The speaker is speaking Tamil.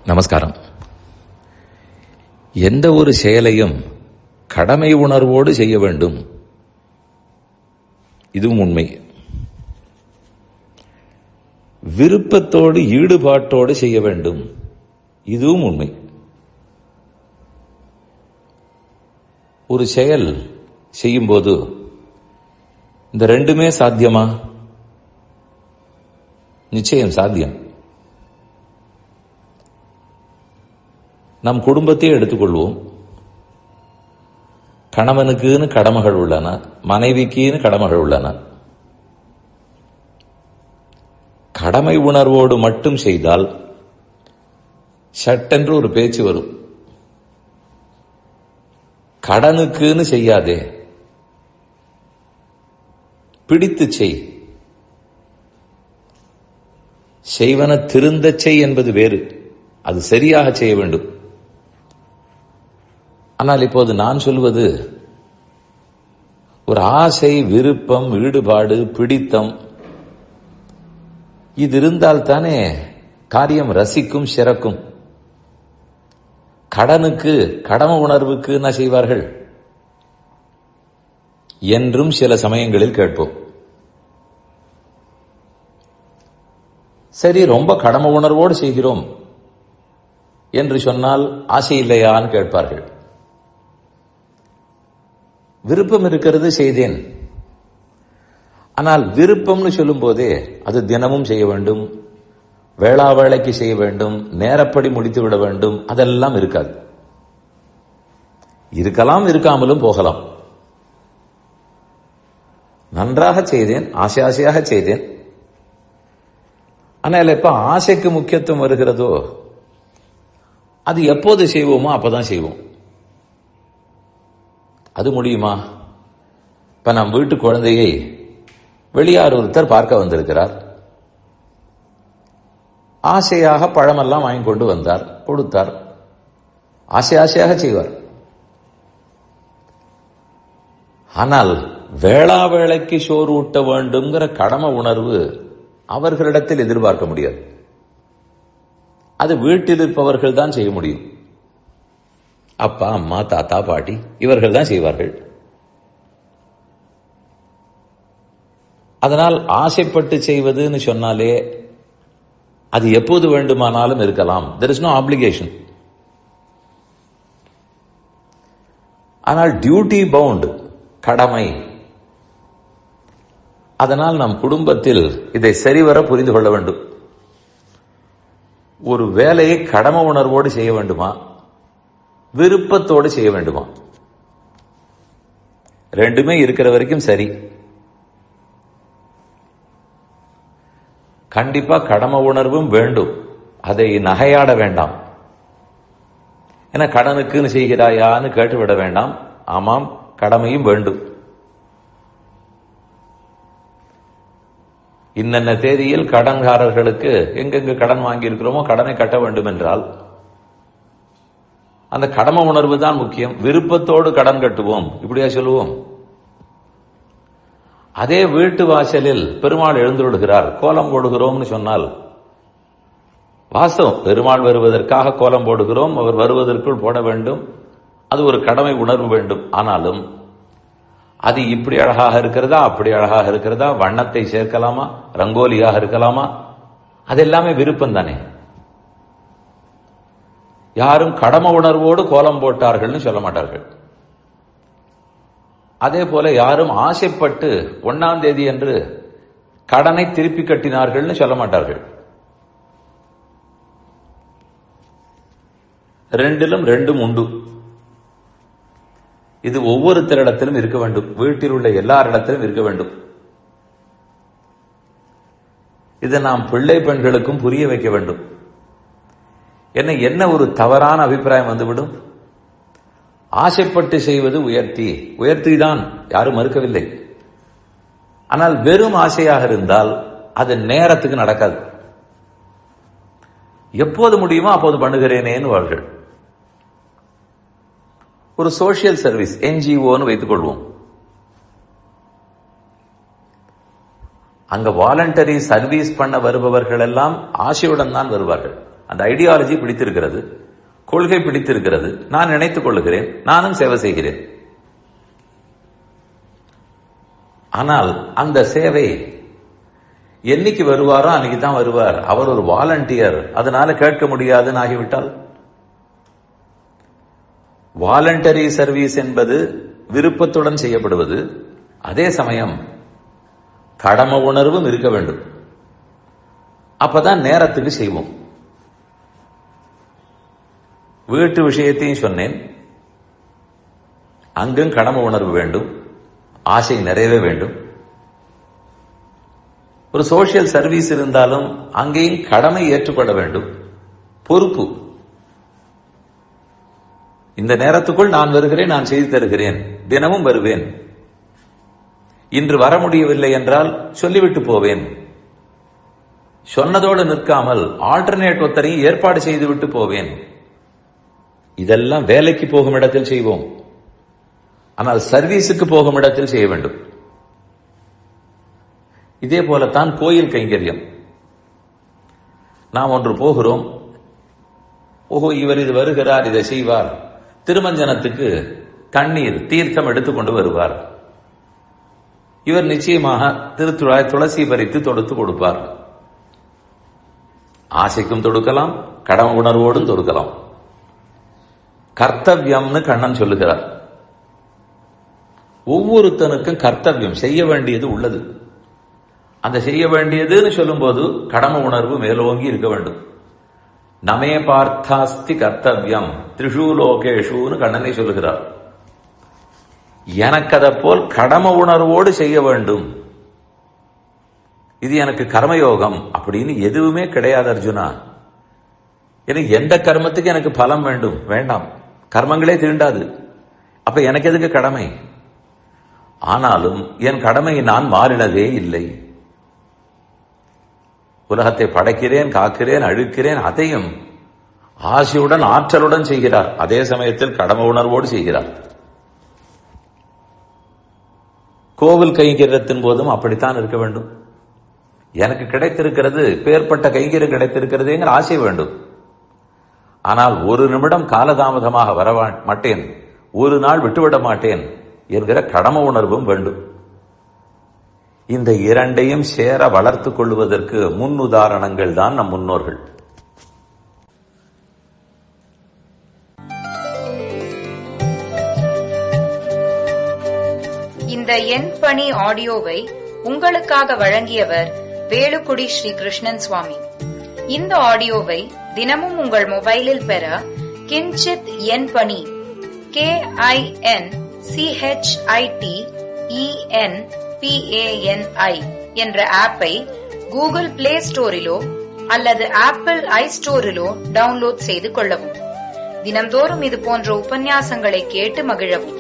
நமஸ்காரம். எந்த ஒரு செயலையும் கடமை உணர்வோடு செய்ய வேண்டும், இதுவும் உண்மை. விருப்பத்தோடு ஈடுபாட்டோடு செய்ய வேண்டும், இதுவும் உண்மை. ஒரு செயல் செய்யும்போது இந்த ரெண்டுமே சாத்தியமா? நிச்சயம் சாத்தியம். நம் குடும்பத்தையே எடுத்துக்கொள்வோம். கணவனுக்குன்னு கடமைகள் உள்ளன, மனைவிக்குன்னு கடமைகள் உள்ளன. கடமை உணர்வோடு மட்டும் செய்தால் சட்டென்று ஒரு பேச்சு வரும். கடனுக்குன்னு செய்யாதே, பிடித்து செய். செய்வன திருந்தச் செய் என்பது வேறு, அது சரியாக செய்ய வேண்டும். ஆனால் இப்போது நான் சொல்வது, ஒரு ஆசை, விருப்பம், ஈடுபாடு, பிடித்தம், இது இருந்தால் தானே காரியம் ரசிக்கும், சிறக்கும். கடனுக்கு, கடமை உணர்வுக்கு என்ன செய்வார்கள் என்றும் சில சமயங்களில் கேட்போம். சரி, ரொம்ப கடமை உணர்வோடு செய்கிறோம் என்று சொன்னால் ஆசை இல்லையான்னு கேட்பார்கள். விருப்பம் இருக்கிறது, செய்தேன். ஆனால் விருப்பம்னு சொல்லும் போதே அது தினமும் செய்ய வேண்டும், வேளா வேளைக்கு செய்ய வேண்டும், நேரப்படி முடித்து விட வேண்டும், அதெல்லாம் இருக்காது. இருக்கலாம், இருக்காமலும் போகலாம். நன்றாக செய்தேன், ஆசையாக செய்தேன். ஆனால் எப்ப ஆசைக்கு முக்கியத்துவம் வருகிறதோ, அது எப்போது செய்வோமோ அப்பதான் செய்வோம். அது முடியுமா? இப்ப நம் வீட்டு குழந்தையை வெளியார் ஒருத்தர் பார்க்க வந்திருக்கிறார். ஆசையாக பழமெல்லாம் வாங்கி கொண்டு வந்தார், கொடுத்தார். ஆசையாக செய்வார். ஆனால் வேளா வேளைக்கு சோறு ஊட்ட வேண்டும்ங்கிற கடமை உணர்வு அவர்களிடத்தில் எதிர்பார்க்க முடியாது. அது வீட்டில் இருப்பவர்கள் தான் செய்ய முடியும். அப்பா, அம்மா, தாத்தா, பாட்டி இவர்கள் தான் செய்வார்கள். அதனால் ஆசைப்பட்டு செய்வதுன்னு சொன்னாலே அது எப்போது வேண்டுமானாலும் இருக்கலாம். there is no obligation. ஆனால் டியூட்டி பவுண்ட், கடமை. அதனால் நம் குடும்பத்தில் இதை சரிவர புரிந்து கொள்ள வேண்டும். ஒரு வேலையை கடமை உணர்வோடு செய்ய வேண்டுமா, விருப்பத்தோடு செய்ய வேண்டுமா? ரெண்டுமே இருக்கிற வரைக்கும் சரி. கண்டிப்பா கடமை உணர்வும் வேண்டும், அதை நகையாட வேண்டாம். ஏன்னா கடனுக்குன்னு செய்கிறாயான்னு கேட்டுவிட வேண்டாம். ஆமாம், கடமையும் வேண்டும். இன்னென்ன தேதியில் கடன்காரர்களுக்கு எங்கெங்கு கடன் வாங்கி இருக்கிறோமோ கடனை கட்ட வேண்டும் என்றால் அந்த கடமை உணர்வு தான் முக்கியம். விருப்பத்தோடு கடன் கட்டுவோம் இப்படியா சொல்லுவோம்? அதே வீட்டு வாசலில் பெருமாள் எழுந்துள்ளுகிறார், கோலம் போடுகிறோம்னு சொன்னால் வாஸ்தவம், பெருமாள் வருவதற்காக கோலம் போடுகிறோம், அவர் வருவதற்குள் போட வேண்டும், அது ஒரு கடமை உணர்வு வேண்டும். ஆனாலும் அது இப்படி அழகாக இருக்கிறதா, அப்படி அழகாக இருக்கிறதா, வண்ணத்தை சேர்க்கலாமா, ரங்கோலியாக இருக்கலாமா, அது எல்லாமே விருப்பம் தானே. யாரும் கடமை உணர்வோடு கோலம் போட்டார்கள்னு சொல்ல மாட்டார்கள். அதே போல யாரும் ஆசைப்பட்டு 1ஆம் தேதி என்று கடனை திருப்பி கட்டினார்கள்னு சொல்ல மாட்டார்கள். ரெண்டிலும் ரெண்டும் உண்டு. இது ஒவ்வொருத்தரிடத்திலும் இருக்க வேண்டும், வீட்டில் உள்ள எல்லாரிடத்திலும் இருக்க வேண்டும். இதை நாம் பிள்ளை பெண்களுக்கும் புரிய வைக்க வேண்டும். என்ன ஒரு தவறான அபிப்பிராயம் வந்துவிடும், ஆசைப்பட்டு செய்வது உயர்த்தி தான், யாரும் மறுக்கவில்லை. ஆனால் வெறும் ஆசையாக இருந்தால் அது நேரத்துக்கு நடக்காது. எப்போது முடியுமோ அப்போது பண்ணுகிறேனேன்னு வாழ்கள். ஒரு சோசியல் சர்வீஸ், என்ஜிஓன்னு வைத்துக் கொள்வோம். அங்க வாலண்டரி சர்வீஸ் பண்ண வருபவர்கள் எல்லாம் ஆசையுடன் தான் வருவார்கள். அந்த ஐடியாலஜி பிடித்திருக்கிறது, கொள்கை பிடித்திருக்கிறது, நான் நினைத்துக் கொள்ளுகிறேன், நானும் சேவை செய்கிறேன். ஆனால் அந்த சேவை என்னைக்கு வருவாரோ அன்னைக்கு தான் வருவார். அவர் ஒரு வாலண்டியர், அதனால கேட்க முடியாதுன்னு ஆகிவிட்டால், வாலண்டரி சர்வீஸ் என்பது விருப்பத்துடன் செய்யப்படுவது, அதே சமயம் கடமை உணர்வும் இருக்க வேண்டும். அப்பதான் நேரத்துக்கு செய்வோம். வீட்டு விஷயத்தையும் சொன்னேன். அங்கும் கடமை உணர்வு வேண்டும், ஆசை நிறைய வேண்டும். ஒரு சோசியல் சர்வீஸ் இருந்தாலும் அங்கேயும் கடமை ஏற்றுக்கொள்ள வேண்டும், பொறுப்பு. இந்த நேரத்துக்குள் நான் வருகிறேன், நான் செய்து தருகிறேன், தினமும் வருவேன். இன்று வர முடியவில்லை என்றால் சொல்லிவிட்டு போவேன். சொன்னதோடு நிற்காமல் ஆல்டர்னேட் ஒத்தரையும் ஏற்பாடு செய்துவிட்டு போவேன். இதெல்லாம் வேலைக்கு போகும் இடத்தில் செய்வோம். ஆனால் சர்வீஸுக்கு போகும் இடத்தில் செய்ய வேண்டும். இதே போலத்தான் கோயில் கைங்கரியம். நாம் ஒன்று போகிறோம், ஓஹோ இவர் இது வருகிறார், இதை செய்வார். திருமஞ்சனத்துக்கு தண்ணீர் தீர்த்தம் எடுத்துக்கொண்டு வருவார். இவர் நிச்சயமாக திருத்துழாய் துளசி பறித்து தொடுத்து கொடுப்பார். ஆசைக்கும் தொடுக்கலாம், கடமை உணர்வோடும் தொடுக்கலாம். கர்த்தவியம்னு கண்ணன் சொல்லுகிறார். ஒவ்வொருத்தனுக்கும் கர்த்தவியம், செய்ய வேண்டியது உள்ளது. அந்த செய்ய வேண்டியதுன்னு சொல்லும் போது கடமை உணர்வு மேலோங்கி இருக்க வேண்டும். நமே பார்த்தாஸ்தி கர்த்தவியம் திரிஷு லோகேஷுன்னு கண்ணனை சொல்லுகிறார். எனக்கு அதை போல் கடமை உணர்வோடு செய்ய வேண்டும், இது எனக்கு கர்மயோகம் அப்படின்னு எதுவுமே கிடையாது அர்ஜுனா. எனக்கு எந்த கர்மத்துக்கு எனக்கு பலம் வேண்டும்? வேண்டாம், கர்மங்களே தீண்டாது. அப்ப எனக்கு எதுக்கு கடமை? ஆனாலும் என் கடமையை நான் மாறினதே இல்லை. உலகத்தை படைக்கிறேன், காக்கிறேன், அழிக்கிறேன், அதையும் ஆசையுடன் ஆற்றலுடன் செய்கிறார். அதே சமயத்தில் கடமை உணர்வோடு செய்கிறார். கோவில் கைங்கரியத்தின் போதும் அப்படித்தான் இருக்க வேண்டும். எனக்கு கிடைத்திருக்கிறது, பேர்பட்ட கைங்கரியம் கிடைத்திருக்கிறதுங்கிற ஆசை வேண்டும். ஆனால் ஒரு நிமிடம் காலதாமதமாக வர மாட்டேன், ஒரு நாள் விட்டுவிட மாட்டேன் என்கிற கடமை உணர்வும் வேண்டும். இந்த இரண்டையும் சேர வளர்த்துக் கொள்வதற்கு முன் உதாரணங்கள் தான் நம் முன்னோர்கள். இந்த என் பணி ஆடியோவை உங்களுக்காக வழங்கியவர் வேலுக்குடி ஸ்ரீ கிருஷ்ணன் சுவாமி. இந்த ஆடியோவை தினமும் உங்கள் மொபைலில் பெற கிஞ்சித் என் பணி KINCHITENPANI என்ற ஆப்பை கூகுள் பிளே ஸ்டோரிலோ அல்லது ஆப்பிள் ஐ ஸ்டோரிலோ டவுன்லோட் செய்து கொள்ளவும். தினம்தோறும் இது போன்ற உபன்யாசங்களை கேட்டு மகிழவும்.